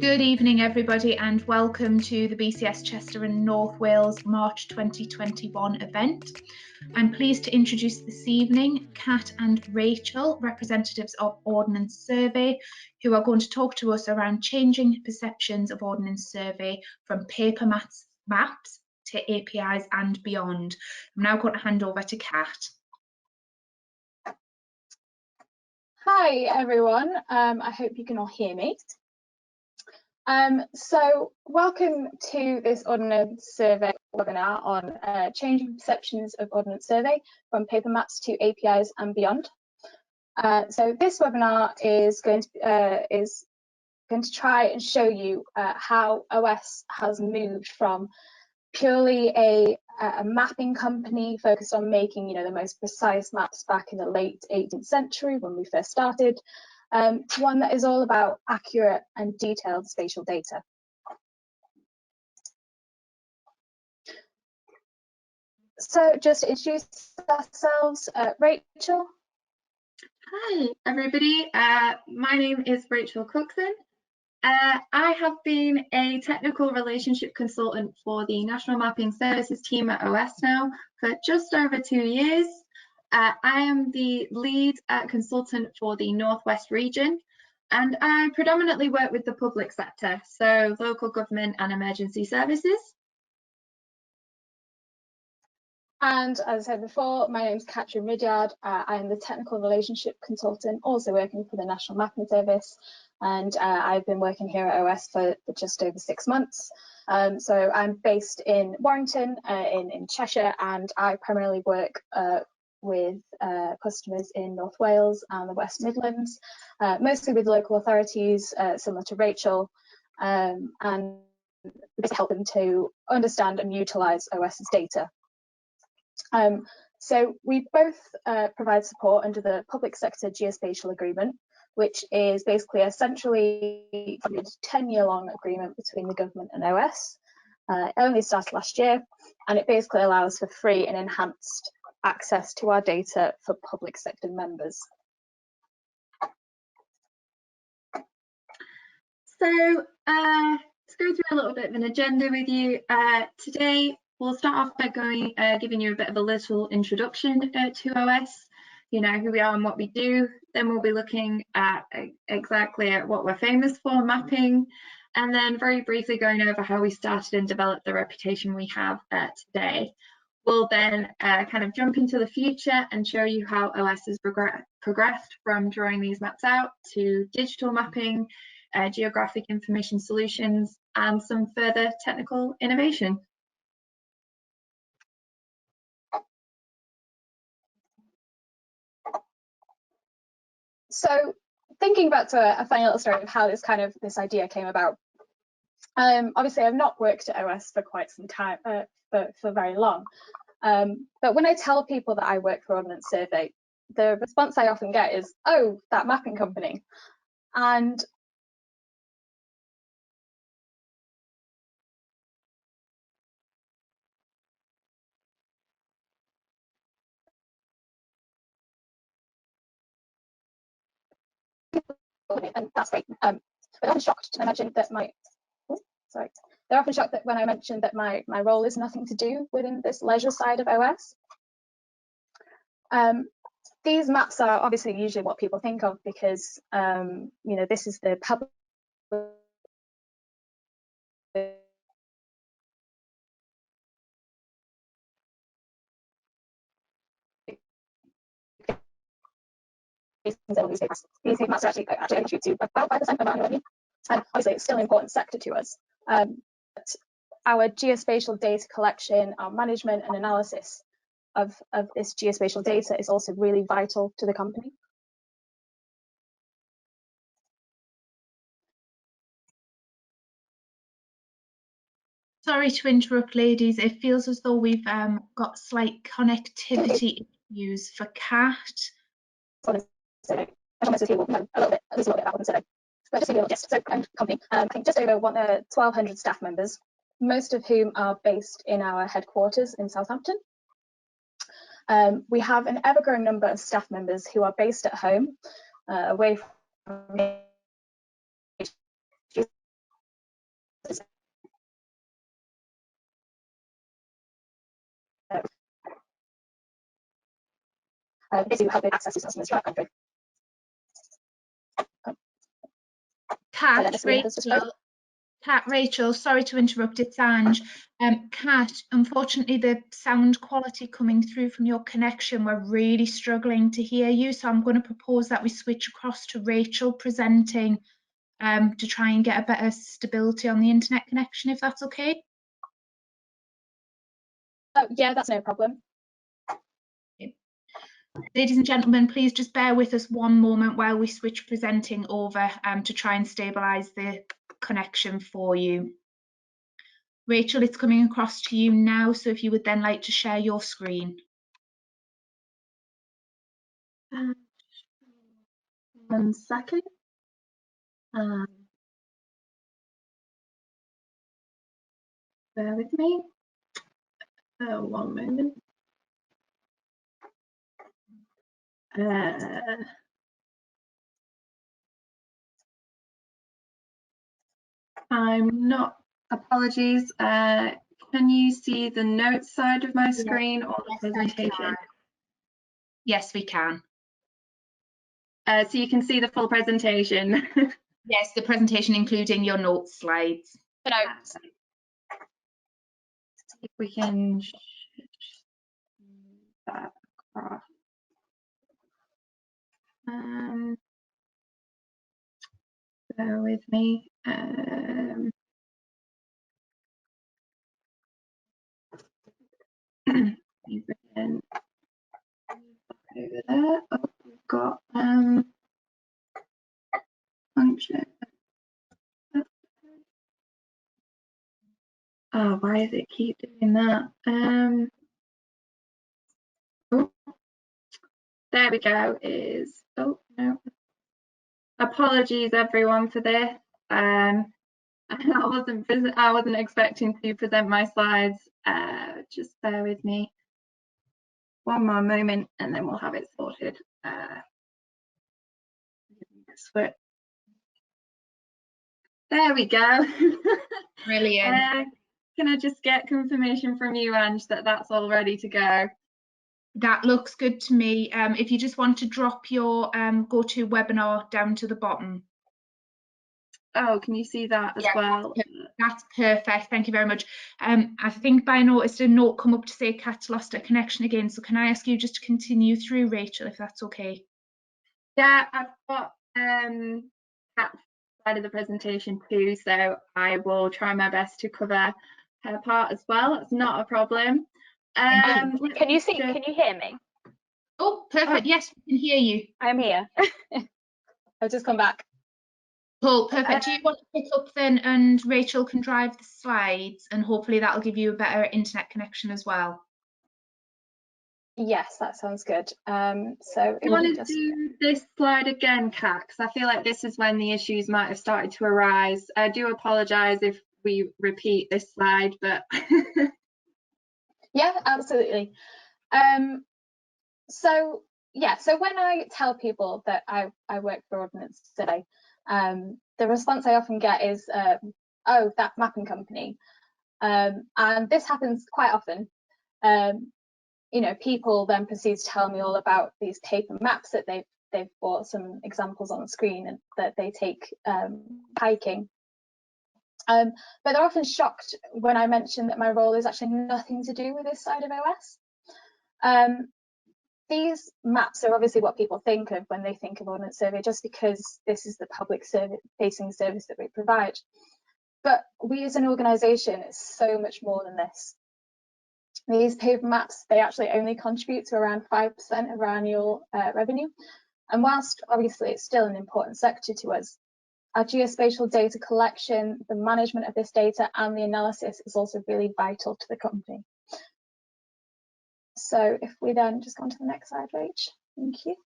Good evening, everybody, and welcome to the BCS Chester North Wales March 2021 event. I'm pleased to introduce this evening Kat and Rachel, representatives of Ordnance Survey, who are going to talk to us around changing perceptions of Ordnance Survey from paper maps to APIs and beyond. I'm now going to hand over to Kat. Hi everyone, I hope you can all hear me. So welcome to this Ordnance Survey webinar on changing perceptions of Ordnance Survey from paper maps to APIs and beyond. So this webinar is going to try and show you how OS has moved from purely a mapping company focused on making, the most precise maps back in the late 18th century when we first started, to one that is all about accurate and detailed spatial data. So just to introduce ourselves, Rachel. Hi everybody, my name is Rachel Cookson. I have been a technical relationship consultant for the National Mapping Services team at OS now for just over 2 years. I am the lead consultant for the Northwest region, and I predominantly work with the public sector, so local government and emergency services. And as I said before, my name is Catherine Ridyard. I am the technical relationship consultant, also working for the National Mapping Service. And I've been working here at OS for just over 6 months. So I'm based in Warrington, in Cheshire, and I primarily work with customers in North Wales and the West Midlands, mostly with local authorities, similar to Rachel, and just help them to understand and utilise OS's data. So we both provide support under the Public Sector Geospatial Agreement, which is basically a centrally funded 10-year-long agreement between the government and OS. It only started last year, and it basically allows for free and enhanced access to our data for public sector members. So to go through a little bit of an agenda with you today, we'll start off by giving you a bit of a little introduction to OS, who we are and what we do. Then we'll be looking at exactly at what we're famous for, mapping, and then very briefly going over how we started and developed the reputation we have today. We'll then kind of jump into the future and show you how OS has progressed from drawing these maps out to digital mapping, geographic information solutions, and some further technical innovation. So thinking back to a funny little story of how this idea came about. Obviously, I've not worked at OS for quite some time, for very long. But when I tell people that I work for Ordnance Survey, the response I often get is, "Oh, that mapping company." And that's great. But they're often shocked when I mention that they're often shocked that when I mention that my role is nothing to do within this leisure side of OS. These maps are obviously usually what people think of because this is the public these maps are actually contribute to about 5% of our revenue, and obviously it's still an important sector to us. But our geospatial data collection, our management and analysis of this geospatial data is also really vital to the company. Sorry to interrupt, ladies. It feels as though we've got slight connectivity issues for Kat. So I promise you a little bit about them today. But just to give you a gist, so company, I think just over 1,200 staff members, most of whom are based in our headquarters in Southampton. We have an ever-growing number of staff members who are based at home, away from basically helping access these customers throughout the country. Kat, Rachel, sorry to interrupt, it's Ange. Kat, unfortunately the sound quality coming through from your connection, we're really struggling to hear you, so I'm going to propose that we switch across to Rachel presenting to try and get a better stability on the internet connection, if that's okay. Oh, yeah, that's no problem. Okay. Ladies and gentlemen, please just bear with us one moment while we switch presenting over to try and stabilise the connection for you. Rachel, it's coming across to you now, so if you would then like to share your screen. 1 second. Bear with me. 1 moment. I'm not, apologies. Can you see the notes side of my screen or the presentation? Yes, we can. So you can see the full presentation. Yes, the presentation including your notes slides. Notes. See if we can that across. Bear with me. Over there. Oh, we've got function. Oh, why does it keep doing that? Oh, there we go. Oh no. Apologies everyone for this. I wasn't expecting to present my slides. Just bear with me. One more moment and then we'll have it sorted. There we go. Brilliant. Can I just get confirmation from you, Ange, that that's all ready to go? That looks good to me. If you just want to drop your GoToWebinar down to the bottom. Oh, can you see that as well? That's perfect. Thank you very much. I think I noticed a note come up to say Kat's lost her connection again. So can I ask you just to continue through, Rachel, if that's okay? Yeah, I've got Kat's side of the presentation too, so I will try my best to cover her part as well. It's not a problem. Can you see? Can you hear me? Oh, perfect. Oh. Yes, we can hear you. I'm here. I've just come back. Cool, perfect. Do you want to pick up then and Rachel can drive the slides and hopefully that'll give you a better internet connection as well? Yes, that sounds good. So you want to do this slide again, Kat? Because I feel like this is when the issues might have started to arise. I do apologise if we repeat this slide, but yeah, absolutely. So when I tell people that I work for Ordnance Survey, the response I often get is, oh, that mapping company. And this happens quite often. You know, people then proceed to tell me all about these paper maps that they've bought, some examples on the screen, and that they take hiking. But they're often shocked when I mention that my role is actually nothing to do with this side of OS. These maps are obviously what people think of when they think of Ordnance Survey, just because this is the public facing service that we provide. But we as an organisation is so much more than this. These paper maps, they actually only contribute to around 5% of our annual revenue. And whilst obviously it's still an important sector to us, our geospatial data collection, the management of this data and the analysis is also really vital to the company. So if we then just go on to the next slide, Rach, thank you.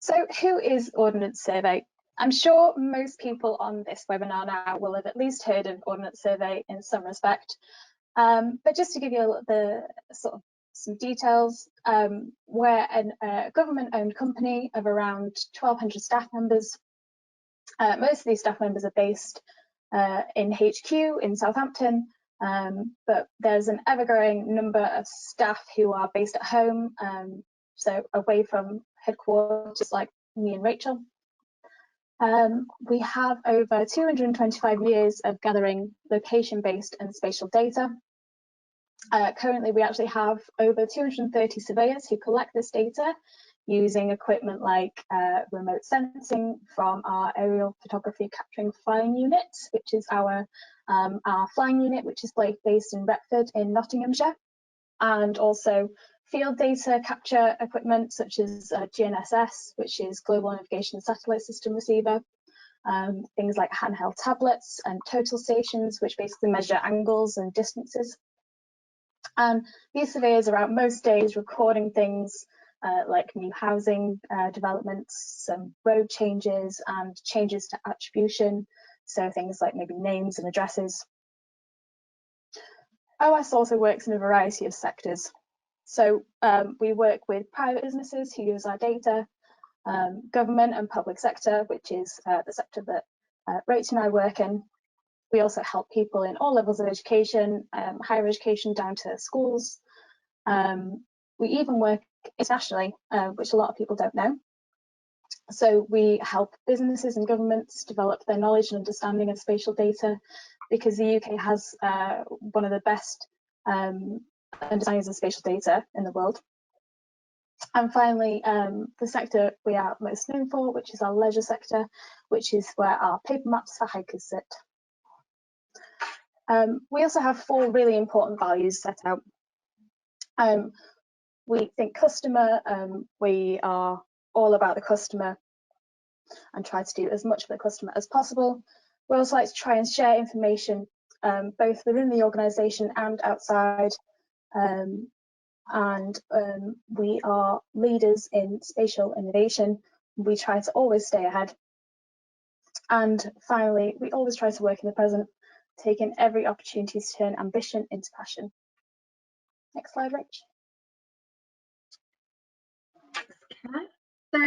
So who is Ordnance Survey? I'm sure most people on this webinar now will have at least heard of Ordnance Survey in some respect. But just to give you some details, we're a government-owned company of around 1,200 staff members. Most of these staff members are based in HQ in Southampton, but there's an ever-growing number of staff who are based at home, so away from headquarters like me and Rachel. We have over 225 years of gathering location-based and spatial data. Currently, we actually have over 230 surveyors who collect this data using equipment like remote sensing from our aerial photography capturing flying unit, which is our flying unit, which is based in Retford in Nottinghamshire, and also field data capture equipment such as GNSS, which is Global Navigation Satellite System Receiver, things like handheld tablets and total stations, which basically measure angles and distances. These surveyors are out most days recording things like new housing developments, some road changes and changes to attribution, so things like maybe names and addresses. OS also works in a variety of sectors. So we work with private businesses who use our data, government and public sector, which is the sector that Rachel and I work in. We also help people in all levels of education, higher education down to schools. We even work internationally, which a lot of people don't know. So we help businesses and governments develop their knowledge and understanding of spatial data, because the UK has one of the best understandings of spatial data in the world. And finally, the sector we are most known for, which is our leisure sector, which is where our paper maps for hikers sit. We also have 4 really important values set out. We think customer, we are all about the customer and try to do as much for the customer as possible. We also like to try and share information both within the organisation and outside. We are leaders in spatial innovation. We try to always stay ahead. And finally, we always try to work in the present, taking every opportunity to turn ambition into passion. Next slide, Rach. So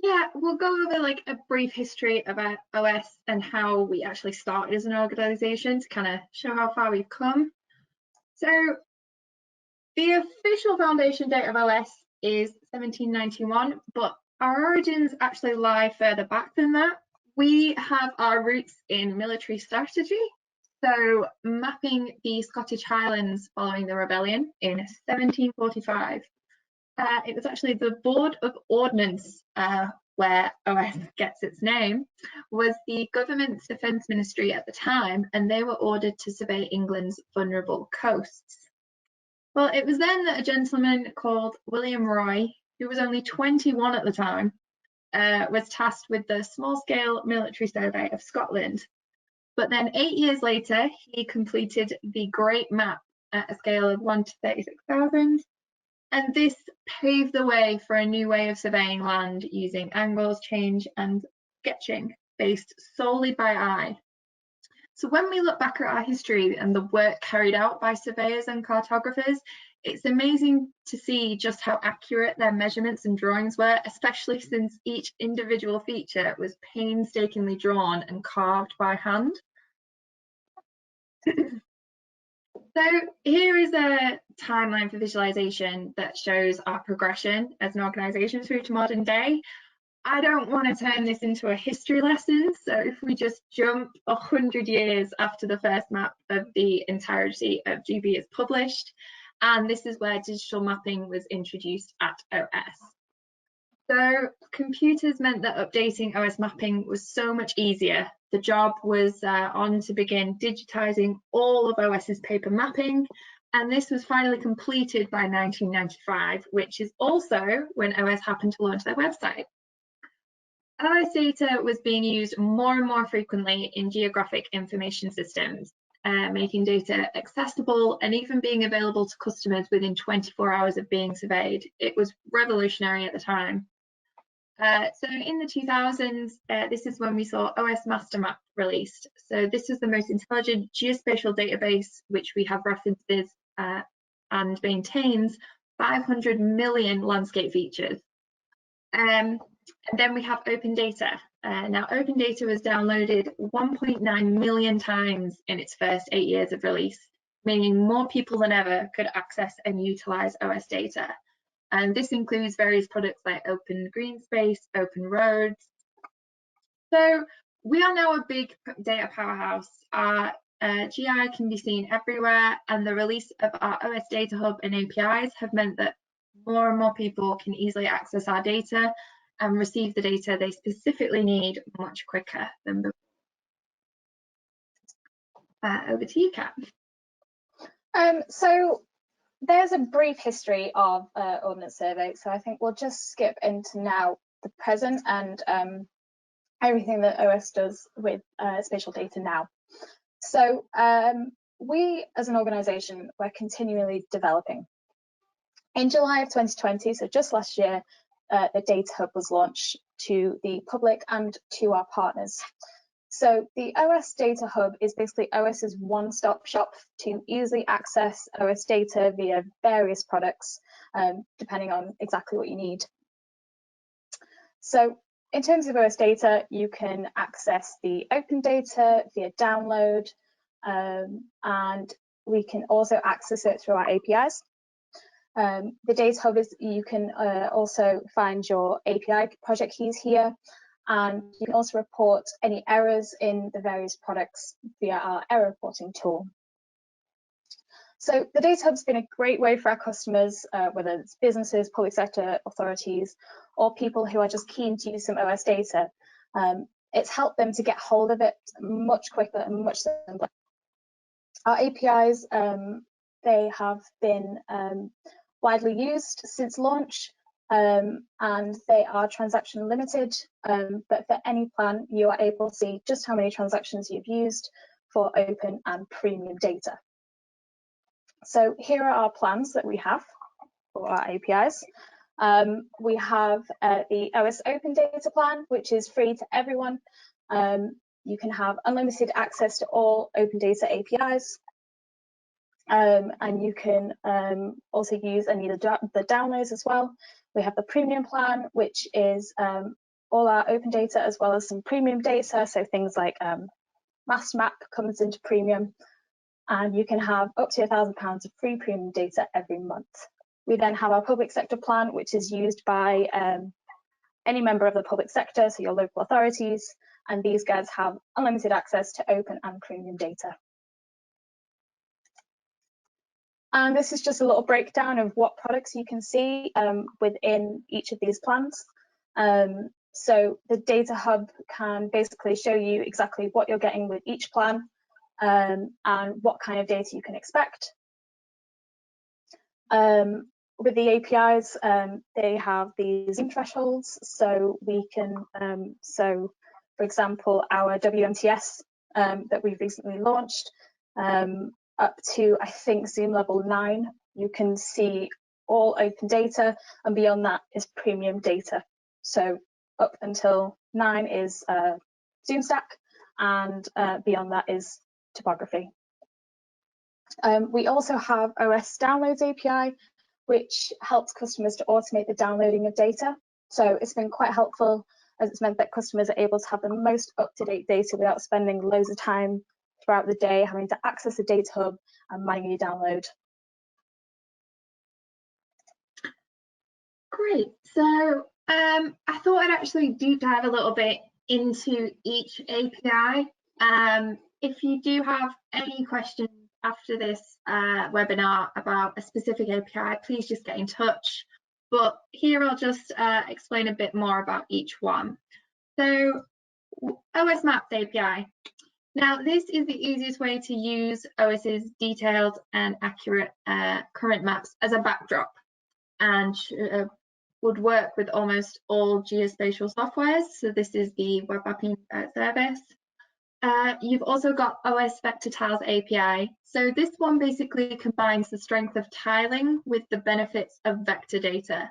yeah, we'll go over like a brief history about OS and how we actually started as an organisation to kind of show how far we've come. So the official foundation date of OS is 1791, but our origins actually lie further back than that. We have our roots in military strategy, so mapping the Scottish Highlands following the rebellion in 1745. It was actually the Board of Ordnance, where OS gets its name, was the government's defence ministry at the time, and they were ordered to survey England's vulnerable coasts. Well, it was then that a gentleman called William Roy, who was only 21 at the time, was tasked with the small-scale military survey of Scotland. But then 8 years later, he completed the Great Map at a scale of 1 to 36,000. And this paved the way for a new way of surveying land using angles, change, and sketching based solely by eye. So when we look back at our history and the work carried out by surveyors and cartographers, it's amazing to see just how accurate their measurements and drawings were, especially since each individual feature was painstakingly drawn and carved by hand. So here is a timeline for visualization that shows our progression as an organisation through to modern day. I don't want to turn this into a history lesson, so if we just jump 100 years after the first map of the entirety of GB is published, and this is where digital mapping was introduced at OS. So computers meant that updating OS mapping was so much easier. The job was on to begin digitising all of OS's paper mapping, and this was finally completed by 1995, which is also when OS happened to launch their website. OS data was being used more and more frequently in geographic information systems, making data accessible and even being available to customers within 24 hours of being surveyed. It was revolutionary at the time. So in the 2000s, this is when we saw OS Master Map released. So this is the most intelligent geospatial database, which we have references and maintains 500 million landscape features. And then we have open data. Now, open data was downloaded 1.9 million times in its first 8 years of release, meaning more people than ever could access and utilise OS data. And this includes various products like Open Green Space, Open Roads. So we are now a big data powerhouse. Our GI can be seen everywhere, and the release of our OS Data Hub and APIs have meant that more and more people can easily access our data and receive the data they specifically need much quicker than before. Over to you, Kat. So there's a brief history of Ordnance Survey, so I think we'll just skip into now the present and everything that OS does with spatial data now. So we as an organisation, we're continually developing. In July of 2020, so just last year, the Data Hub was launched to the public and to our partners. So the OS Data Hub is basically OS's one-stop shop to easily access OS data via various products, depending on exactly what you need. So in terms of OS data, you can access the open data via download, and we can also access it through our APIs. The Data Hub is, you can also find your API project keys here, and you can also report any errors in the various products via our error reporting tool. So the Data Hub's been a great way for our customers, whether it's businesses, public sector authorities, or people who are just keen to use some OS data. It's helped them to get hold of it much quicker and much simpler. Our APIs, they have been widely used since launch, and they are transaction limited, but for any plan you are able to see just how many transactions you've used for open and premium data. So here are our plans that we have for our APIs. We have the OS Open Data plan, which is free to everyone. You can have unlimited access to all open data APIs. And you can also use any of the downloads as well. We have the premium plan, which is all our open data as well as some premium data. So things like Mass Map comes into premium, and you can have up to £1,000 of free premium data every month. We then have our public sector plan, which is used by any member of the public sector, so your local authorities, and these guys have unlimited access to open and premium data. And this is just a little breakdown of what products you can see within each of these plans. So the Data Hub can basically show you exactly what you're getting with each plan and what kind of data you can expect. With the APIs, they have these zoom thresholds, so we can, so for example, our WMTS that we've recently launched, up to, I think, zoom level 9, you can see all open data, and beyond that is premium data. So up until 9 is zoom stack, and beyond that is topography. We also have OS Downloads API, which helps customers to automate the downloading of data. So it's been quite helpful, as it's meant that customers are able to have the most up-to-date data without spending loads of time throughout the day having to access the Data Hub and manually download. Great. So I thought I'd actually deep dive a little bit into each API. If you do have any questions after this webinar about a specific API, please just get in touch. But here I'll just explain a bit more about each one. So OS Maps API. Now, this is the easiest way to use OS's detailed and accurate current maps as a backdrop, and would work with almost all geospatial softwares. So this is the web mapping service. You've also got OS Vector Tiles API. So this one basically combines the strength of tiling with the benefits of vector data.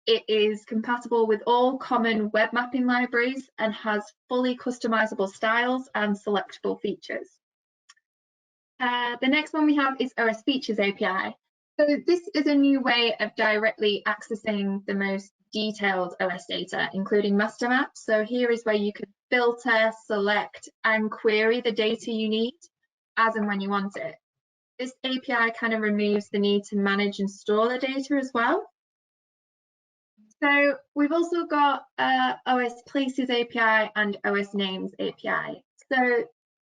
It is compatible with all common web mapping libraries and has fully customizable styles and selectable features. The next one we have is OS Features API. So this is a new way of directly accessing the most detailed OS data, including master maps. So here is where you can filter, select, and query the data you need as and when you want it. This API kind of removes the need to manage and store the data as well. So we've also got OS Places API and OS Names API. So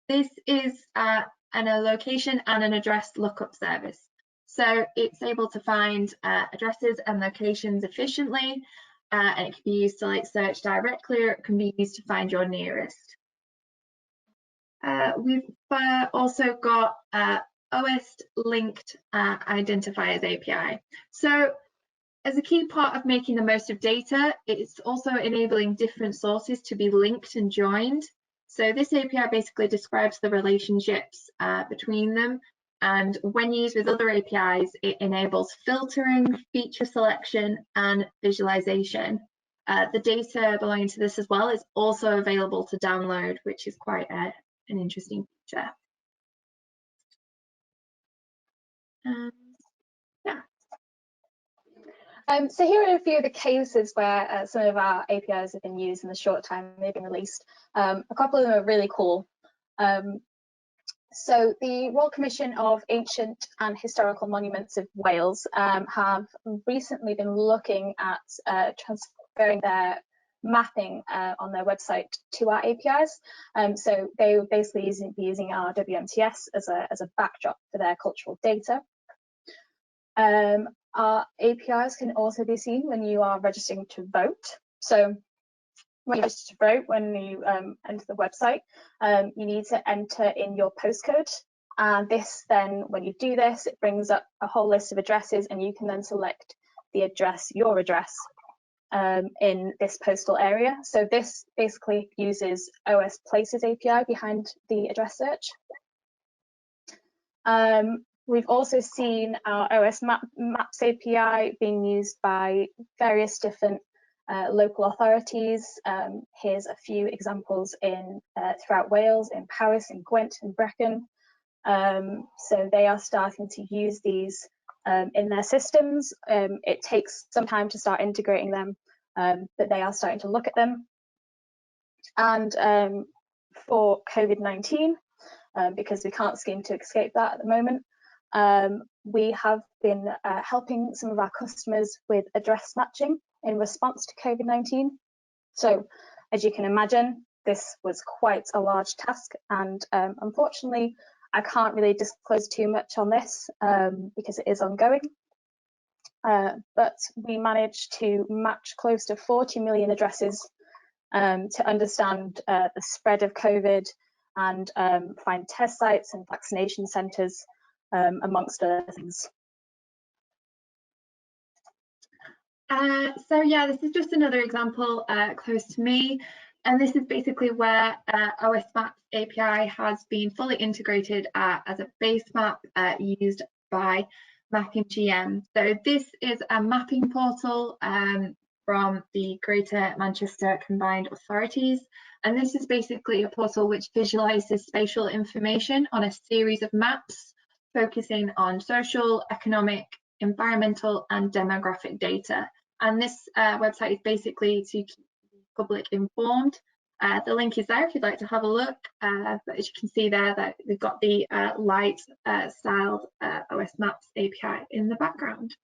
this is a location and an address lookup service. So it's able to find addresses and locations efficiently, and it can be used to like search directly, or it can be used to find your nearest. We've also got OS Linked Identifiers API. So as a key part of making the most of data, it's also enabling different sources to be linked and joined. So this API basically describes the relationships between them, and when used with other APIs, it enables filtering, feature selection, and visualization. The data belonging to this as well is also available to download, which is quite an interesting feature. Yeah. So here are a few of the cases where some of our APIs have been used in the short time they've been released. A couple of them are really cool. So the Royal Commission of Ancient and Historical Monuments of Wales have recently been looking at transferring their mapping on their website to our APIs. So they will basically be using our WMTS as a backdrop for their cultural data. Our APIs can also be seen when you are registering to vote. So when you register to vote, when you enter the website, you need to enter in your postcode. And this then, when you do this, it brings up a whole list of addresses, and you can then select the address, your address, in this postal area. So this basically uses OS Places API behind the address search. We've also seen our OS Maps API being used by various different local authorities. Here's a few examples in throughout Wales, in Powys, in Gwent, and Brecon. So they are starting to use these in their systems. It takes some time to start integrating them, but they are starting to look at them. And for COVID-19, because we can't seem to escape that at the moment, we have been helping some of our customers with address matching in response to COVID-19. So as you can imagine, this was quite a large task, and unfortunately I can't really disclose too much on this because it is ongoing. But we managed to match close to 40 million addresses to understand the spread of COVID and find test sites and vaccination centres, amongst other things. So yeah, this is just another example close to me, and this is basically where OS Maps API has been fully integrated as a base map used by Mapping GM. So this is a mapping portal from the Greater Manchester Combined Authorities, and this is basically a portal which visualises spatial information on a series of maps focusing on social, economic, environmental and demographic data. And this website is basically to keep the public informed. The link is there if you'd like to have a look, but as you can see there, that we've got the light styled OS Maps API in the background.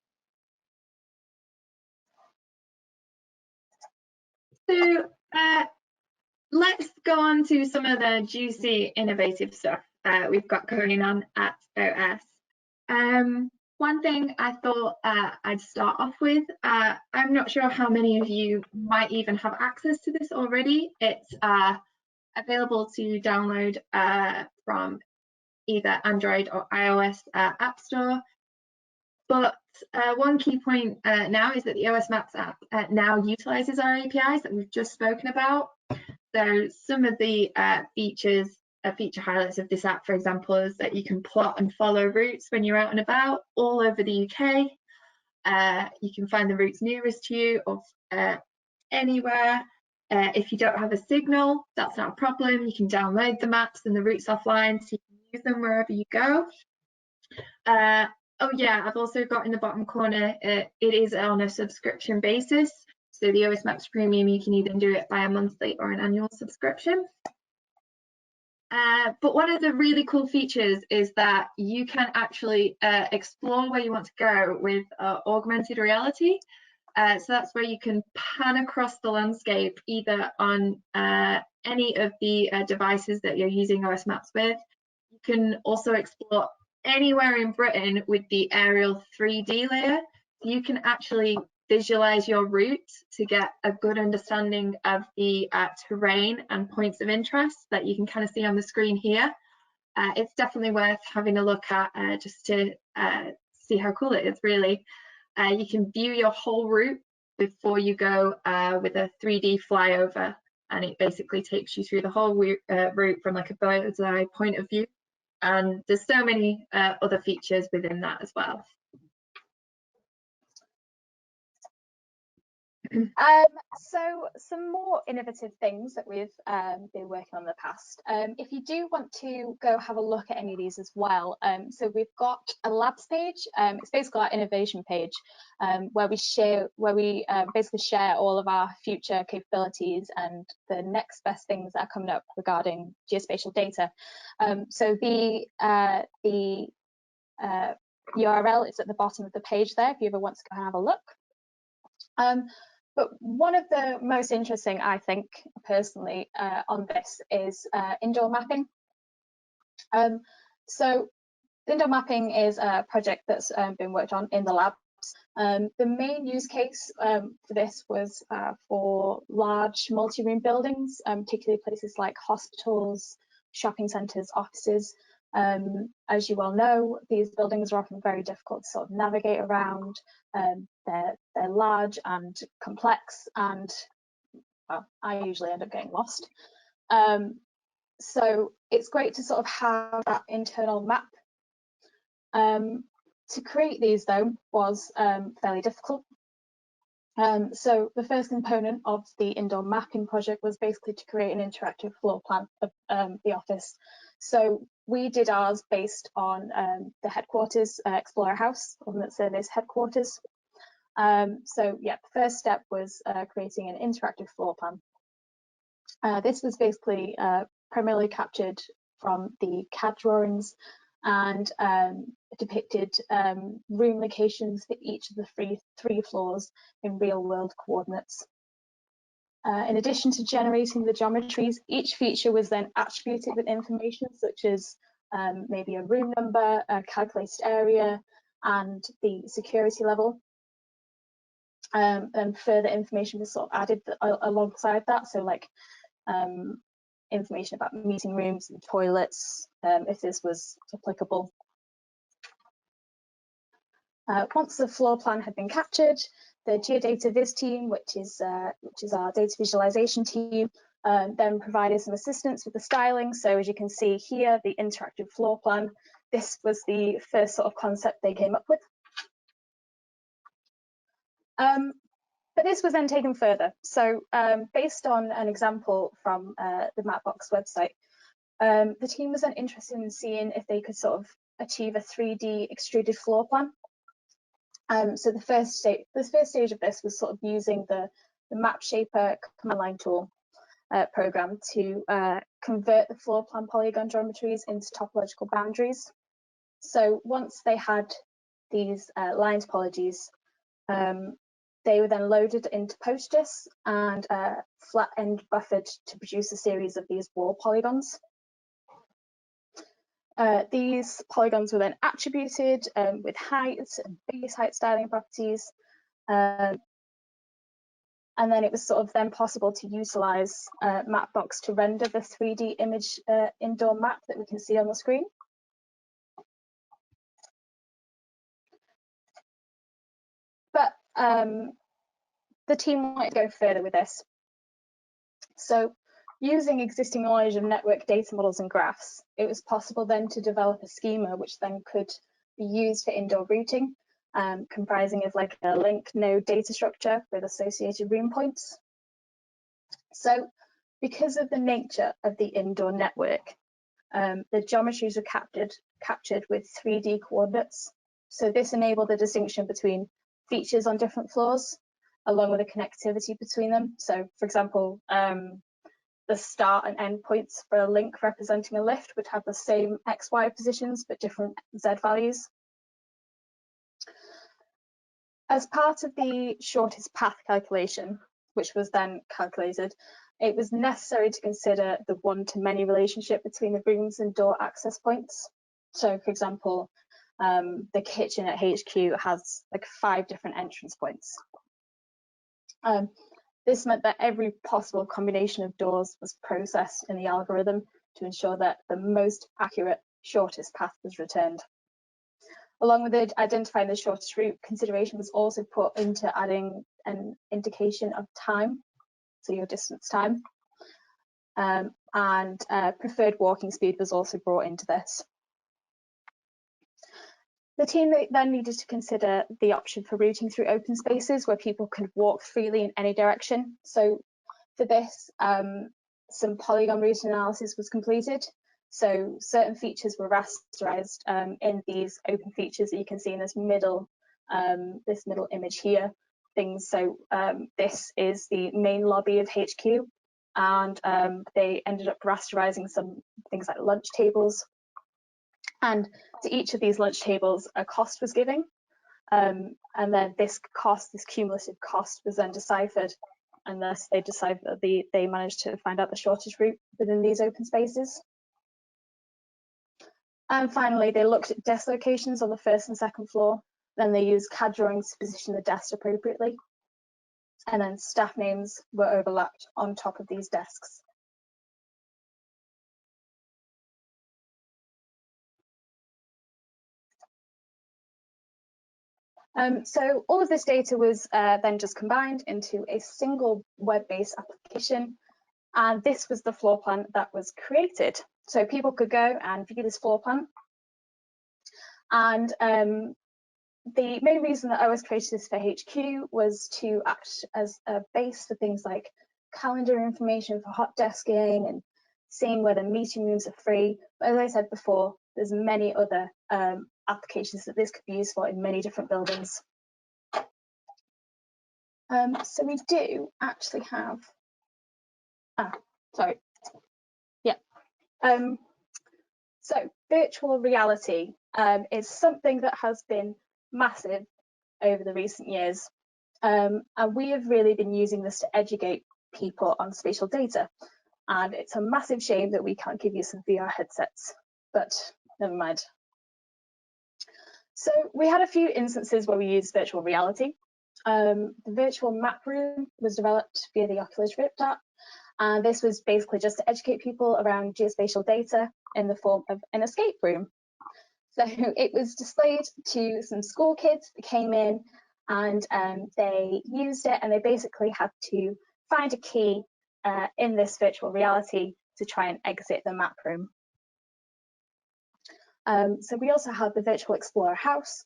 So let's go on to some of the juicy, innovative stuff we've got going on at OS. One thing I thought I'd start off with, I'm not sure how many of you might even have access to this already. It's available to download from either Android or iOS App Store. But one key point now is that the OS Maps app now utilizes our APIs that we've just spoken about. So some of the feature highlights of this app, for example, is that you can plot and follow routes when you're out and about all over the UK. You can find the routes nearest to you of anywhere. If you don't have a signal, that's not a problem. You can download the maps and the routes offline so you can use them wherever you go. Oh yeah, I've also got in the bottom corner, it is on a subscription basis. So the OS Maps Premium, you can either do it by a monthly or an annual subscription. But one of the really cool features is that you can actually explore where you want to go with augmented reality. So that's where you can pan across the landscape either on any of the devices that you're using OS Maps with. You can also explore anywhere in Britain with the aerial 3D layer. You can actually visualize your route to get a good understanding of the terrain and points of interest that you can kind of see on the screen here. It's definitely worth having a look at just to see how cool it is, really. You can view your whole route before you go with a 3D flyover, and it basically takes you through the whole route from like a bird's eye point of view. And there's so many other features within that as well. So some more innovative things that we've been working on in the past. If you do want to go have a look at any of these as well, so we've got a labs page. It's basically our innovation page where we basically share all of our future capabilities and the next best things that are coming up regarding geospatial data. So the URL is at the bottom of the page there if you ever want to go and have a look. But one of the most interesting, I think, personally, on this is indoor mapping. So indoor mapping is a project that's been worked on in the labs. The main use case for this was for large multi-room buildings, particularly places like hospitals, shopping centres, offices. As you well know, these buildings are often very difficult to sort of navigate around. They're large and complex, and well, I usually end up getting lost. So it's great to sort of have that internal map. To create these, though, was fairly difficult. So the first component of the indoor mapping project was basically to create an interactive floor plan of the office. So we did ours based on the headquarters, Explorer House, Ordnance Survey's headquarters. So yeah, the first step was creating an interactive floor plan. This was basically primarily captured from the CAD drawings and depicted room locations for each of the three floors in real-world coordinates. In addition to generating the geometries, each feature was then attributed with information such as maybe a room number, a calculated area, and the security level. And further information was sort of added alongside that, so like information about meeting rooms and toilets, if this was applicable. Once the floor plan had been captured, the Geodata Viz team, which is our data visualization team, then provided some assistance with the styling. So as you can see here, the interactive floor plan, this was the first sort of concept they came up with. But this was then taken further. So based on an example from the Mapbox website, the team was then interested in seeing if they could sort of achieve a 3D extruded floor plan. So the first stage of this was sort of using the Map Shaper command line tool program to convert the floor plan polygon geometries into topological boundaries. So once they had these line topologies, they were then loaded into PostGIS and flat end buffered to produce a series of these wall polygons. These polygons were then attributed with height and base height styling properties. And then it was sort of then possible to utilize Mapbox to render the 3D image indoor map that we can see on the screen. But the team wanted to go further with this. So using existing knowledge of network data models and graphs, it was possible then to develop a schema which then could be used for indoor routing, comprising of like a link node data structure with associated room points. So because of the nature of the indoor network, the geometries were captured with 3D coordinates. So this enabled the distinction between features on different floors. along with the connectivity between them. So, for example, the start and end points for a link representing a lift would have the same XY positions but different Z values. As part of the shortest path calculation, which was then calculated, it was necessary to consider the one-to-many relationship between the rooms and door access points. So, for example, the kitchen at HQ has like 5 different entrance points. This meant that every possible combination of doors was processed in the algorithm to ensure that the most accurate, shortest path was returned. Along with identifying the shortest route, consideration was also put into adding an indication of time, so your distance time, and preferred walking speed was also brought into this. The team then needed to consider the option for routing through open spaces where people could walk freely in any direction. So for this, some polygon routing analysis was completed. So certain features were rasterized in these open features that you can see in this middle image here. So this is the main lobby of HQ, and they ended up rasterizing some things like lunch tables. And to each of these lunch tables, a cost was given, and then this cumulative cost, was then deciphered, and thus they decided that they managed to find out the shortest route within these open spaces. And finally, they looked at desk locations on the 1st and 2nd floor. Then they used CAD drawings to position the desks appropriately, and then staff names were overlapped on top of these desks. So all of this data was then just combined into a single web-based application, and this was the floor plan that was created. So people could go and view this floor plan, and the main reason that I was created this for HQ was to act as a base for things like calendar information for hot desking and seeing whether meeting rooms are free. But as I said before, there's many other applications that this could be used for in many different buildings. So we do actually have, so virtual reality is something that has been massive over the recent years, and we have really been using this to educate people on spatial data, and it's a massive shame that we can't give you some VR headsets, but never mind. So we had a few instances where we used virtual reality. The virtual map room was developed via the Oculus Rift app, and this was basically just to educate people around geospatial data in the form of an escape room. So it was displayed to some school kids that came in, and they used it, and they basically had to find a key in this virtual reality to try and exit the map room. So we also had the Virtual Explorer House.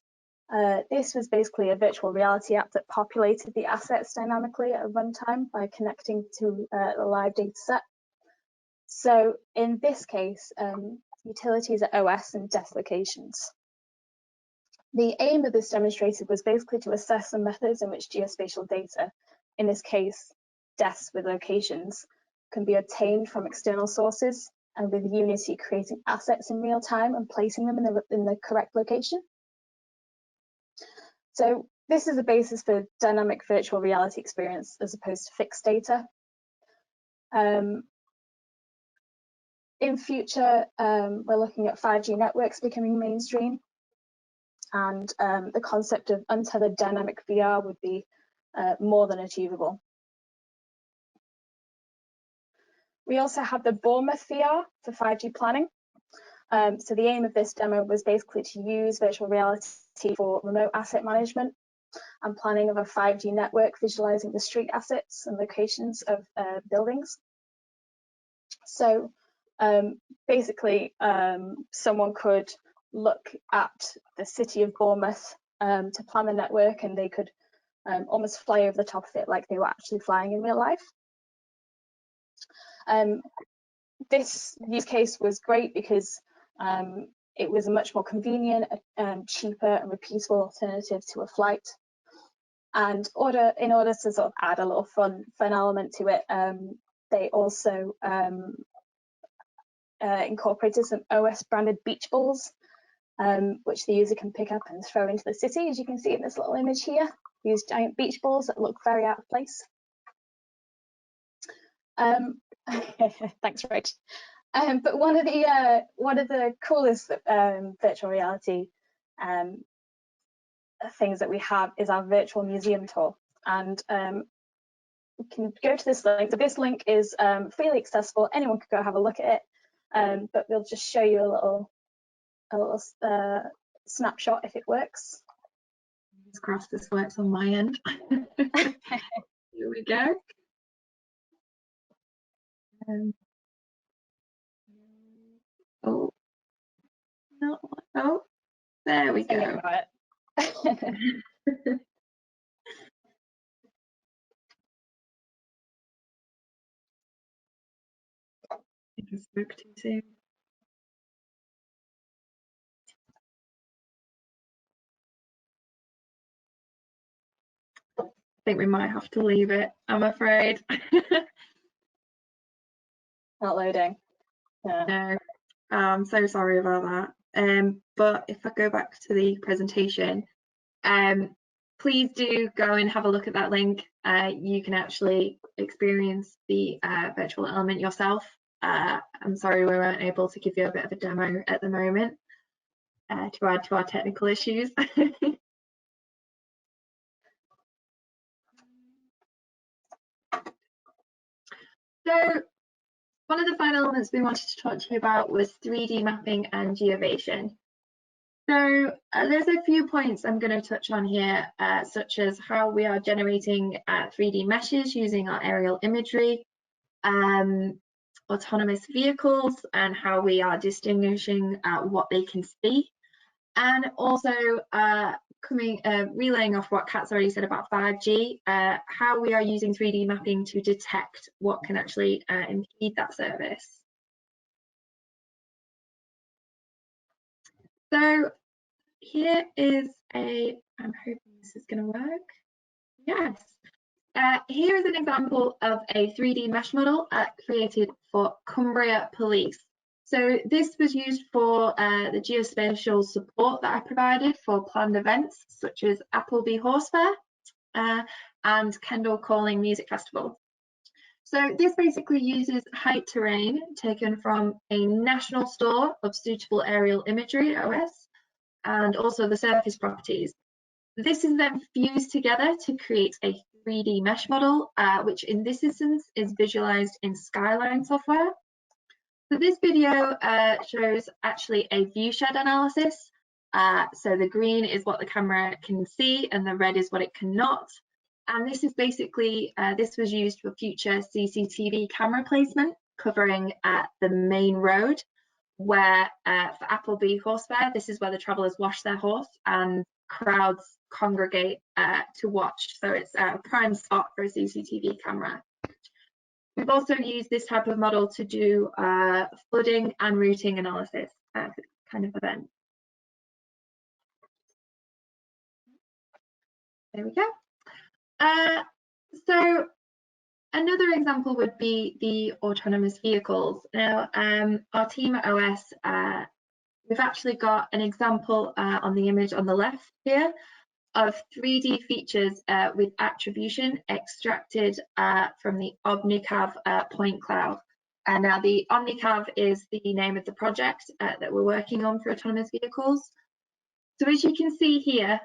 This was basically a virtual reality app that populated the assets dynamically at a runtime by connecting to a live data set. So in this case, utilities are OS and desk locations. The aim of this demonstration was basically to assess the methods in which geospatial data, in this case, desks with locations, can be obtained from external sources, and with Unity creating assets in real time and placing them in the correct location. So this is the basis for dynamic virtual reality experience as opposed to fixed data. In future, we're looking at 5G networks becoming mainstream, and the concept of untethered dynamic VR would be more than achievable. We also have the Bournemouth VR for 5G planning. So the aim of this demo was basically to use virtual reality for remote asset management and planning of a 5G network, visualizing the street assets and locations of buildings. So basically, someone could look at the city of Bournemouth to plan the network, and they could almost fly over the top of it like they were actually flying in real life. This use case was great because it was a much more convenient, cheaper and repeatable alternative to a flight. And in order to sort of add a little fun element to it, they also incorporated some OS branded beach balls, which the user can pick up and throw into the city, as you can see in this little image here. These giant beach balls that look very out of place. Thanks, Rach. But one of the coolest virtual reality things that we have is our virtual museum tour, and we can go to this link. So this link is freely accessible. Anyone could go have a look at it, but we'll just show you a little snapshot if it works. Fingers crossed this works on my end. Here we go. Oh, no, oh, there we go. I spoke too soon. I think we might have to leave it, I'm afraid. Not loading. Yeah. No, I'm so sorry about that. But if I go back to the presentation, please do go and have a look at that link. You can actually experience the virtual element yourself. I'm sorry we weren't able to give you a bit of a demo at the moment to add to our technical issues. So one of the final elements we wanted to talk to you about was 3D mapping and geovation. So there's a few points I'm going to touch on here, such as how we are generating 3D meshes using our aerial imagery, autonomous vehicles and how we are distinguishing what they can see, and also relaying off what Kat's already said about 5G, how we are using 3D mapping to detect what can actually impede that service. So here is I'm hoping this is going to work. Yes. Here is an example of a 3D mesh model created for Cumbria Police. So this was used for the geospatial support that I provided for planned events such as Appleby Horse Fair and Kendal Calling Music Festival. So this basically uses height terrain taken from a national store of suitable aerial imagery, OS, and also the surface properties. This is then fused together to create a 3D mesh model, which in this instance is visualized in Skyline software. So this video shows actually a viewshed analysis. So the green is what the camera can see and the red is what it cannot. And this is basically, this was used for future CCTV camera placement covering the main road, where for Appleby Horse Fair, this is where the travellers wash their horse and crowds congregate to watch. So it's a prime spot for a CCTV camera. We've also used this type of model to do flooding and routing analysis for this kind of event. There we go. So another example would be the autonomous vehicles. Now, our team at OS, we've actually got an example on the image on the left here of 3D features with attribution extracted from the OmniCav point cloud. Now the OmniCav is the name of the project that we're working on for autonomous vehicles. So as you can see here,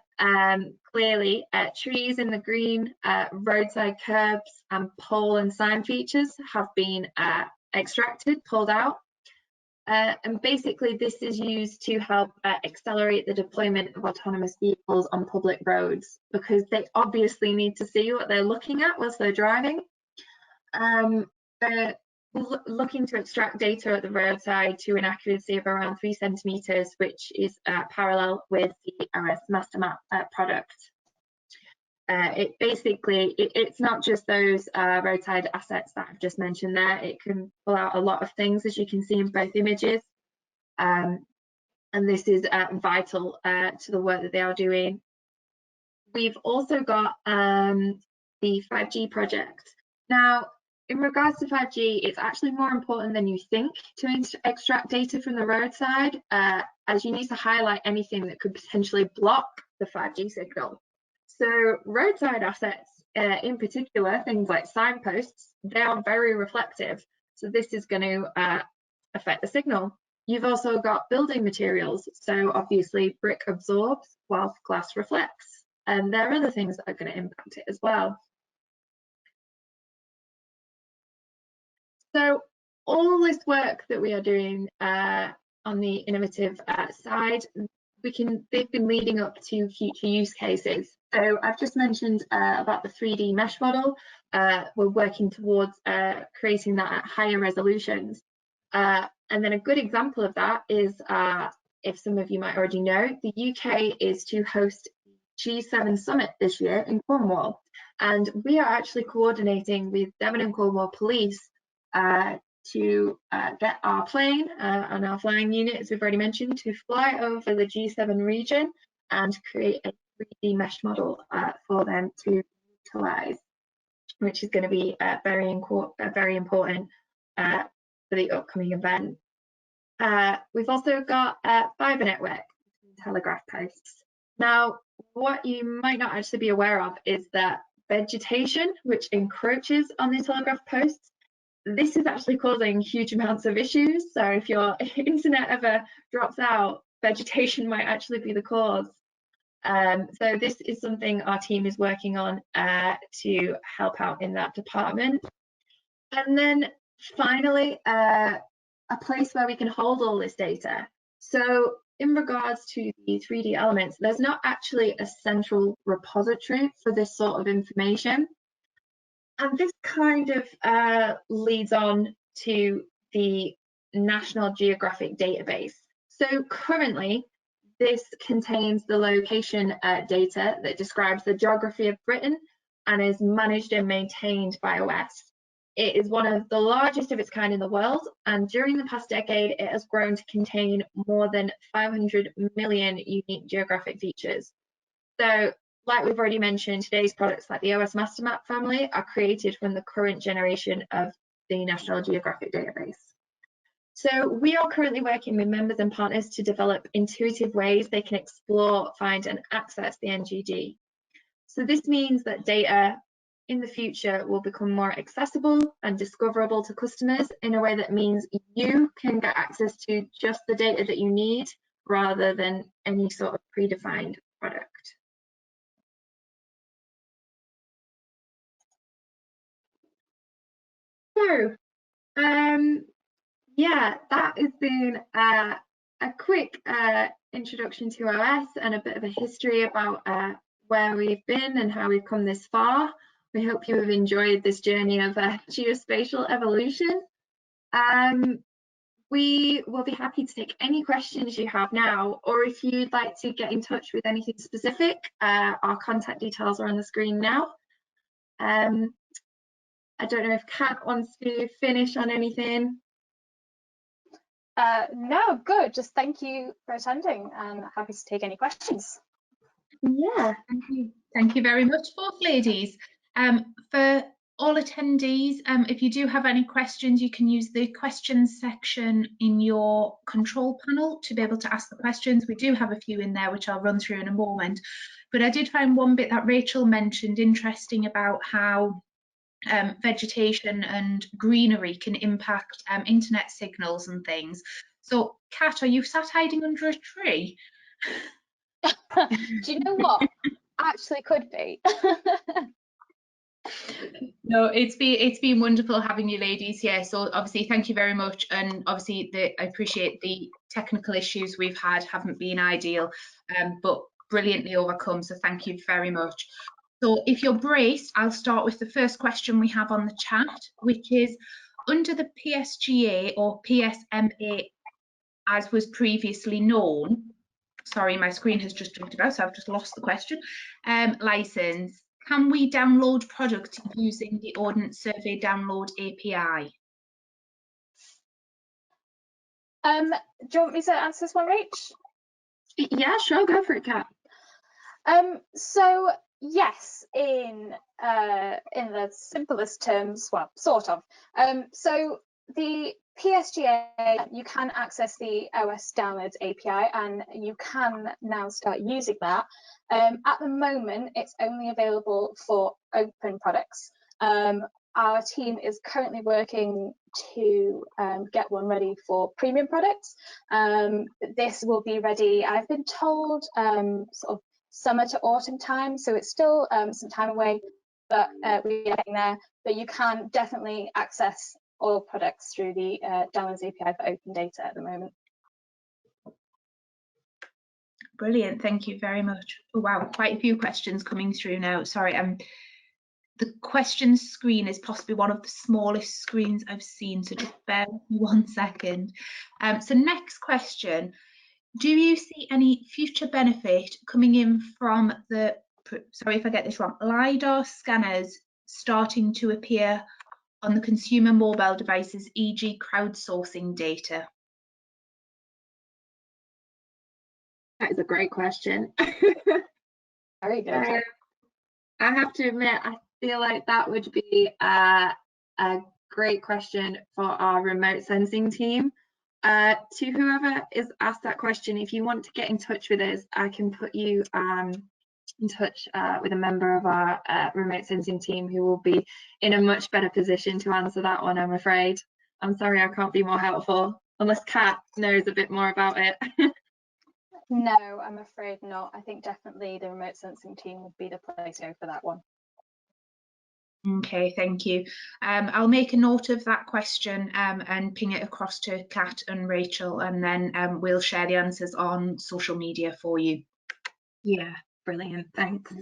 clearly trees in the green, roadside curbs and pole and sign features have been extracted, pulled out. And basically this is used to help accelerate the deployment of autonomous vehicles on public roads, because they obviously need to see what they're looking at whilst they're driving. They're looking to extract data at the roadside to an accuracy of around 3 centimeters, which is parallel with the OS Master Map product. It's not just those roadside assets that I've just mentioned there. It can pull out a lot of things, as you can see in both images. And this is vital to the work that they are doing. we've also got the 5G project. Now, in regards to 5G, it's actually more important than you think to extract data from the roadside, as you need to highlight anything that could potentially block the 5G signal. So roadside assets, in particular, things like signposts, they are very reflective. So this is going to affect the signal. You've also got building materials. So obviously brick absorbs whilst glass reflects. And there are other things that are going to impact it as well. So all this work that we are doing on the innovative side, they've been leading up to future use cases. So I've just mentioned about the 3D mesh model. We're working towards creating that at higher resolutions. And then a good example of that is, if some of you might already know, the UK is to host G7 Summit this year in Cornwall. And we are actually coordinating with Devon and Cornwall Police to get our plane and our flying unit, as we've already mentioned, to fly over the G7 region and create a 3D mesh model for them to utilise, which is going to be very important for the upcoming event. We've also got fibre network telegraph posts. Now, what you might not actually be aware of is that vegetation, which encroaches on the telegraph posts, this is actually causing huge amounts of issues. So if your internet ever drops out, vegetation might actually be the cause. So this is something our team is working on to help out in that department. And then finally, a place where we can hold all this data. So in regards to the 3D elements, there's not actually a central repository for this sort of information. And this kind of leads on to the National Geographic database. So currently, this contains the location data that describes the geography of Britain and is managed and maintained by OS. It is one of the largest of its kind in the world, and during the past decade, it has grown to contain more than 500 million unique geographic features. So, like we've already mentioned, today's products like the OS Master Map family are created from the current generation of the National Geographic database. So we are currently working with members and partners to develop intuitive ways they can explore, find and access the NGD. So this means that data in the future will become more accessible and discoverable to customers in a way that means you can get access to just the data that you need rather than any sort of predefined product. So, yeah, that has been a quick introduction to OS and a bit of a history about where we've been and how we've come this far. We hope you have enjoyed this journey of geospatial evolution. We will be happy to take any questions you have now, or if you'd like to get in touch with anything specific, our contact details are on the screen now. I don't know if Kat wants to finish on anything. No, good. Just thank you for attending and happy to take any questions. Yeah. Thank you. Thank you very much, both ladies. For all attendees, if you do have any questions, you can use the questions section in your control panel to be able to ask the questions. We do have a few in there, which I'll run through in a moment. But I did find one bit that Rachel mentioned interesting about how vegetation and greenery can impact internet signals and things. So, Kat, are you sat hiding under a tree? Do you know what? Actually could be. No, it's been wonderful having you ladies here. So obviously thank you very much, and obviously I appreciate the technical issues we've had haven't been ideal, but brilliantly overcome, so thank you very much. So if you're braced, I'll start with the first question we have on the chat, which is under the PSGA or PSMA as was previously known, sorry, my screen has just jumped about, so I've just lost the question, license, can we download products using the Ordnance Survey download API? Do you want me to answer this one, Rach? Yeah, sure, go for it, Kat. So yes, in the simplest terms, well, sort of. So the PSGA, you can access the OS Downloads API, and you can now start using that. At the moment, it's only available for open products. Our team is currently working to get one ready for premium products. This will be ready, I've been told, sort of summer to autumn time, so it's still some time away, but we're getting there. But you can definitely access all products through the Downloads API for open data at the moment. Brilliant, thank you very much. Oh, wow, quite a few questions coming through now. Sorry, the questions screen is possibly one of the smallest screens I've seen, so just bear with me 1 second. So next question, do you see any future benefit coming in from the, sorry if I get this wrong, LiDAR scanners starting to appear on the consumer mobile devices, e.g. crowdsourcing data? That is a great question. Very good. I have to admit, I feel like that would be a great question for our remote sensing team. To whoever is asked that question, if you want to get in touch with us, I can put you in touch with a member of our remote sensing team who will be in a much better position to answer that one, I'm afraid. I'm sorry I can't be more helpful, unless Kat knows a bit more about it. No, I'm afraid not. I think definitely the remote sensing team would be the place to go for that one. Okay, thank you. I'll make a note of that question and ping it across to Kat and Rachel, and then we'll share the answers on social media for you. Yeah, brilliant, thanks.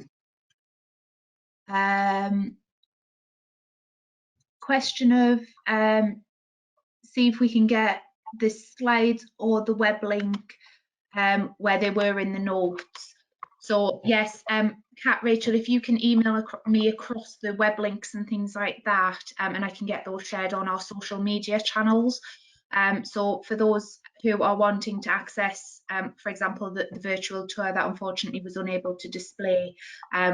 Question of see if we can get the slides or the web link where they were in the notes. So yes, Kat, Rachel, if you can email me across the web links and things like that, and I can get those shared on our social media channels. So for those who are wanting to access, for example, the virtual tour that unfortunately was unable to display,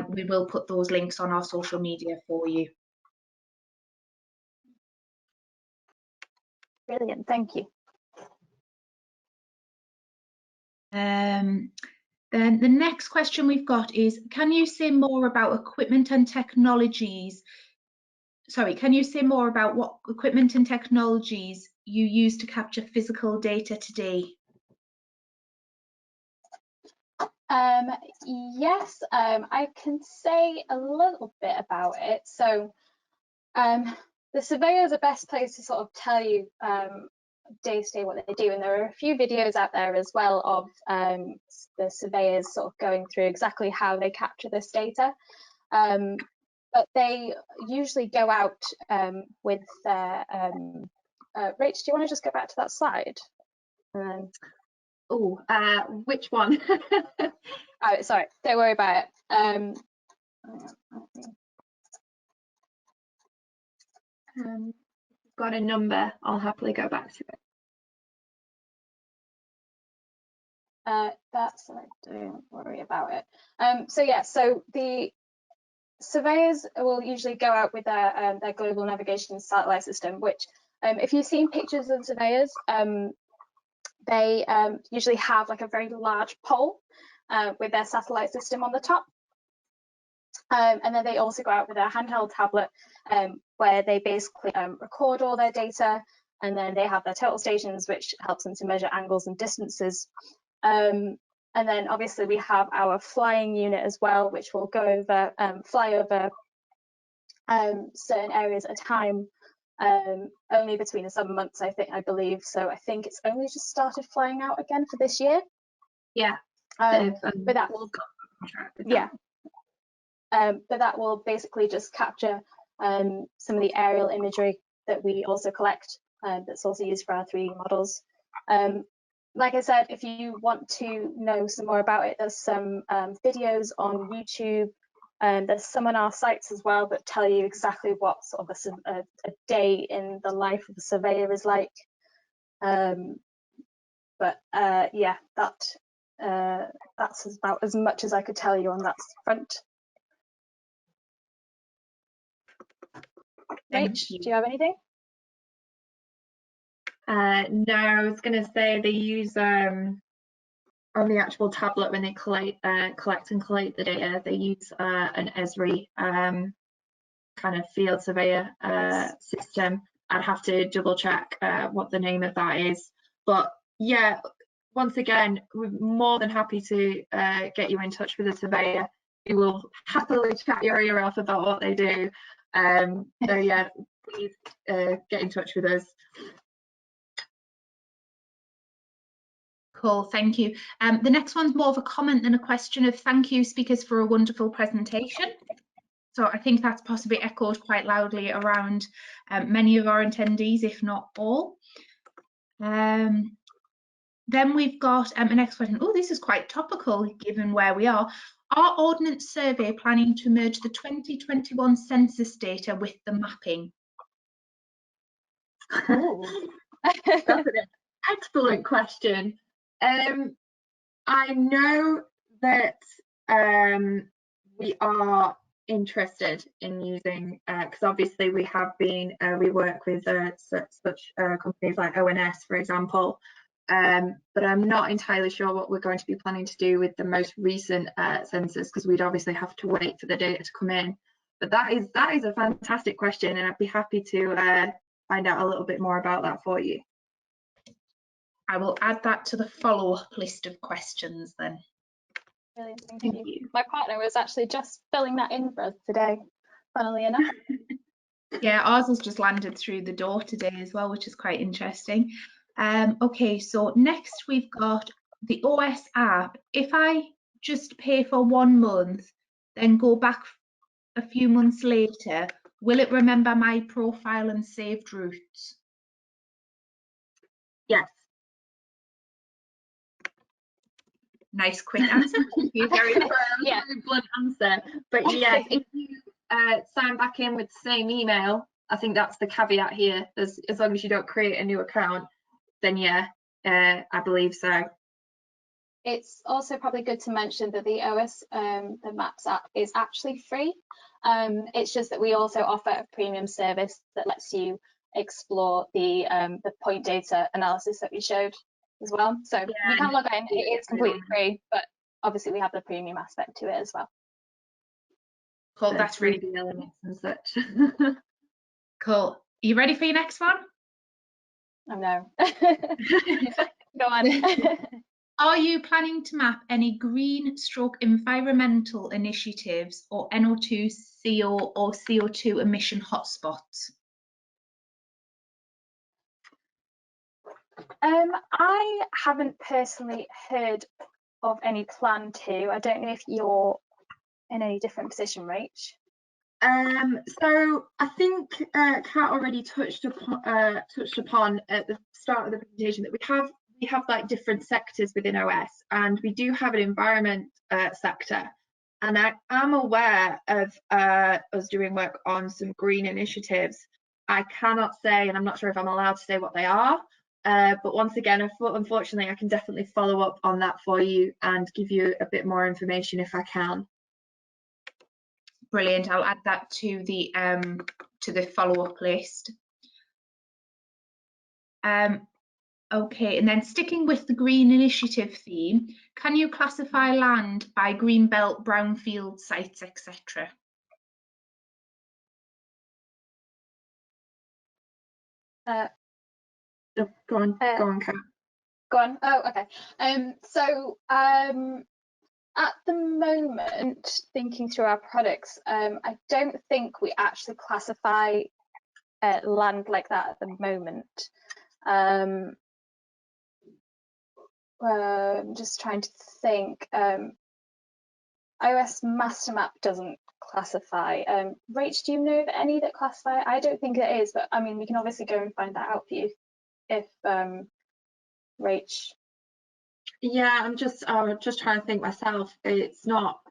we will put those links on our social media for you. Brilliant, thank you. Then the next question we've got is, can you say more about equipment and technologies? Sorry, can you say more about what equipment and technologies you use to capture physical data today? Yes, I can say a little bit about it. So the surveyors are best placed to sort of tell you day to day what they do, and there are a few videos out there as well of the surveyors sort of going through exactly how they capture this data. But they usually go out with their Rach, do you want to just go back to that slide? Oh, which one? Oh, sorry, don't worry about it. Got a number, I'll happily go back to it. That's right, don't worry about it. So yeah, so the surveyors will usually go out with their global navigation satellite system, which if you've seen pictures of surveyors, they usually have like a very large pole with their satellite system on the top. And then they also go out with a handheld tablet where they basically record all their data, and then they have their total stations, which helps them to measure angles and distances. And then obviously we have our flying unit as well, which will go over, fly over certain areas at a time, only between the summer months, I believe. So I think it's only just started flying out again for this year. Yeah. But that will, yeah. But that will basically just capture some of the aerial imagery that we also collect, that's also used for our 3D models. Like I said, if you want to know some more about it, there's some videos on YouTube, and there's some on our sites as well that tell you exactly what sort of a day in the life of a surveyor is like. But yeah, that that's about as much as I could tell you on that front. Rach, do you have anything? No, I was going to say they use on the actual tablet when they collect and collate the data, they use an Esri kind of field surveyor system. I'd have to double check what the name of that is, but yeah, once again, we're more than happy to get you in touch with a surveyor who will happily chat your ear off about what they do. So yeah, please get in touch with us. Cool, thank you. The next one's more of a comment than a question of thank you, speakers, for a wonderful presentation. So I think that's possibly echoed quite loudly around many of our attendees, if not all. Then we've got a next question. Oh, this is quite topical given where we are. Are Ordnance Survey planning to merge the 2021 census data with the mapping? That's an excellent question. I know that we are interested in using, because obviously we work with such companies like ONS, for example, but I'm not entirely sure what we're going to be planning to do with the most recent census, because we'd obviously have to wait for the data to come in. But that is a fantastic question, and I'd be happy to find out a little bit more about that for you. I will add that to the follow-up list of questions then. Brilliant, thank you. My partner was actually just filling that in for us today, funnily enough. Yeah, ours has just landed through the door today as well, which is quite interesting. Okay, so next we've got the OS app. If I just pay for 1 month, then go back a few months later, will it remember my profile and saved routes? Yes. Nice quick answer. Very blunt answer. But yes, if you sign back in with the same email, I think that's the caveat here. As long as you don't create a new account, then yeah, I believe so. It's also probably good to mention that the OS, the Maps app, is actually free. It's just that we also offer a premium service that lets you explore the point data analysis that we showed as well. So you can log in, it is completely free, but obviously we have the premium aspect to it as well. Cool, that's really the elements and such. cool. Are you ready for your next one? Oh no. Go on. Are you planning to map any green/environmental initiatives or NO2, CO or CO2 emission hotspots? I haven't personally heard of any plan to. I don't know if you're in any different position, Rach. So I think Kat already touched upon at the start of the presentation that we have like different sectors within OS, and we do have an environment sector, and I am aware of us doing work on some green initiatives. I cannot say, and I'm not sure if I'm allowed to say what they are, but once again, unfortunately, I can definitely follow up on that for you and give you a bit more information if I can. Brilliant. I'll add that to the follow-up list. Okay, and then sticking with the green initiative theme, can you classify land by green belt, brownfield sites, etc.? Go on, Kat. Go on. Oh, okay. At the moment, thinking through our products, I don't think we actually classify land like that at the moment. I'm just trying to think. iOS Master Map doesn't classify. Rach, do you know of any that classify? I don't think it is, but I mean, we can obviously go and find that out for you if Rach. Yeah, I'm just trying to think myself. It's not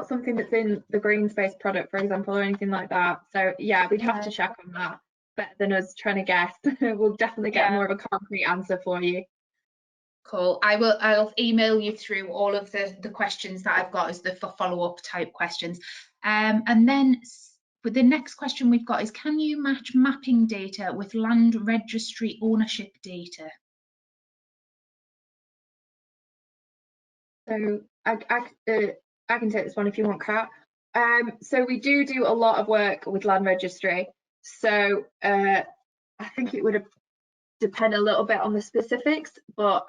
something that's in the green space product, for example, or anything like that. So yeah, we'd have to check on that. Better than us trying to guess. We'll definitely get more of a concrete answer for you. Cool. I'll email you through all of the questions that I've got as the follow-up type questions. And then the next question we've got is, can you match mapping data with land registry ownership data? So I can take this one if you want, Kat. So we do a lot of work with land registry. So I think it would depend a little bit on the specifics, but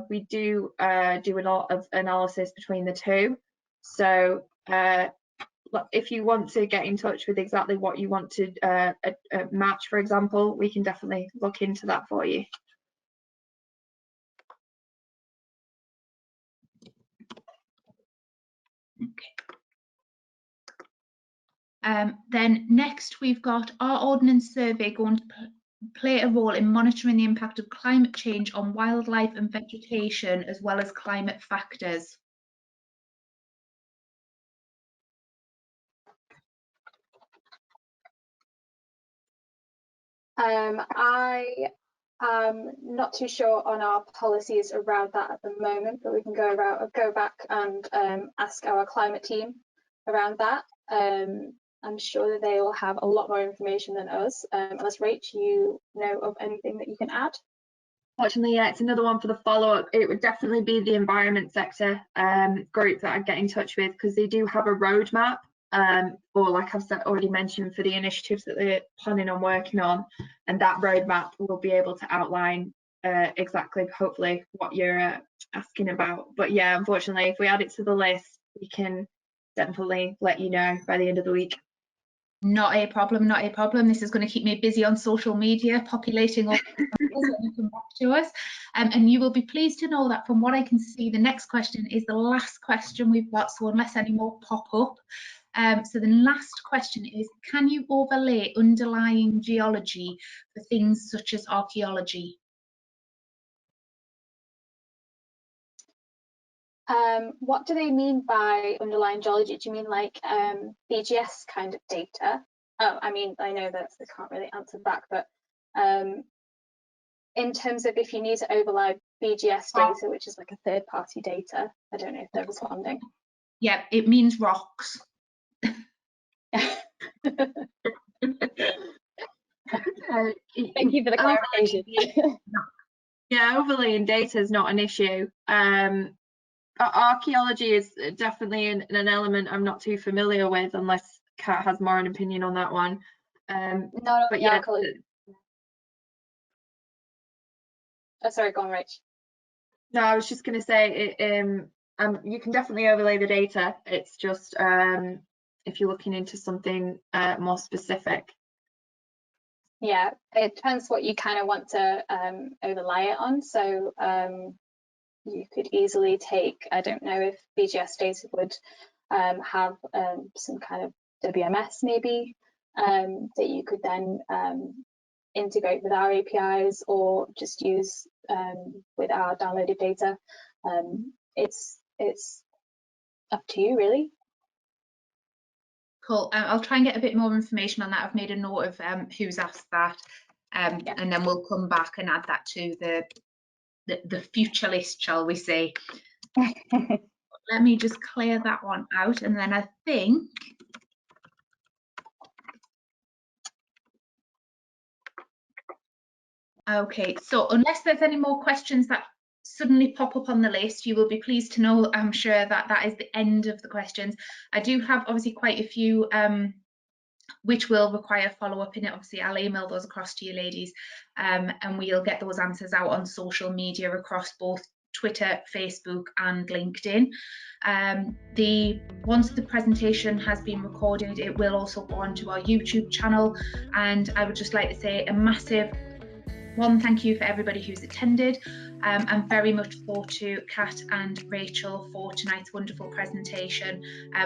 we do a lot of analysis between the two. So if you want to get in touch with exactly what you want to match, for example, we can definitely look into that for you. Okay. Then next we've got, our Ordnance Survey going to play a role in monitoring the impact of climate change on wildlife and vegetation, as well as climate factors? I am not too sure on our policies around that at the moment, but we can go back and ask our climate team around that. I'm sure that they will have a lot more information than us. Unless Rach, you know of anything that you can add? Fortunately, yeah, it's another one for the follow-up. It would definitely be the environment sector group that I'd get in touch with, because they do have a roadmap, or like I've already mentioned, for the initiatives that they're planning on working on, and that roadmap will be able to outline exactly, hopefully, what you're asking about. But yeah, unfortunately, if we add it to the list, we can definitely let you know by the end of the week. Not a problem, not a problem. This is going to keep me busy on social media, populating all the answers when you come back to us. And you will be pleased to know that from what I can see, the next question is the last question we've got, so unless any more pop up. So the last question is, can you overlay underlying geology for things such as archaeology? What do they mean by underlying geology? Do you mean like BGS kind of data? Oh, I mean, I know that they can't really answer back, but in terms of if you need to overlay BGS data, which is like a third-party data, I don't know if they're responding. Yeah, it means rocks. Thank you for the clarification. Yeah, overlaying data is not an issue. Archaeology is definitely an element I'm not too familiar with, unless Kat has more an opinion on that one. No, but yeah. Oh, sorry, go on, Rach. No, I was just going to say, you can definitely overlay the data. It's just if you're looking into something more specific. Yeah, it depends what you kind of want to overlay it on. So you could easily take, I don't know if BGS data would have some kind of WMS maybe that you could then integrate with our APIs, or just use with our downloaded data. It's up to you, really. Cool. I'll try and get a bit more information on that. I've made a note of who's asked that, yeah. And then we'll come back and add that to the future list, shall we say. Let me just clear that one out, and then I think okay, so unless there's any more questions that suddenly pop up on the list, you will be pleased to know, I'm sure, that that is the end of the questions. I do have obviously quite a few which will require follow-up in it. Obviously, I'll email those across to you ladies, and we'll get those answers out on social media across both Twitter, Facebook and LinkedIn. Once the presentation has been recorded, it will also go onto our YouTube channel, and I would just like to say a massive thank you for everybody who's attended, and very much so to Kat and Rachel for tonight's wonderful presentation,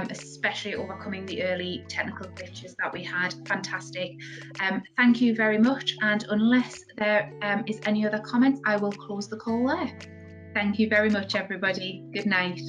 especially overcoming the early technical glitches that we had. Fantastic. Thank you very much, and unless there is any other comments, I will close the call there. Thank you very much, everybody. Good night.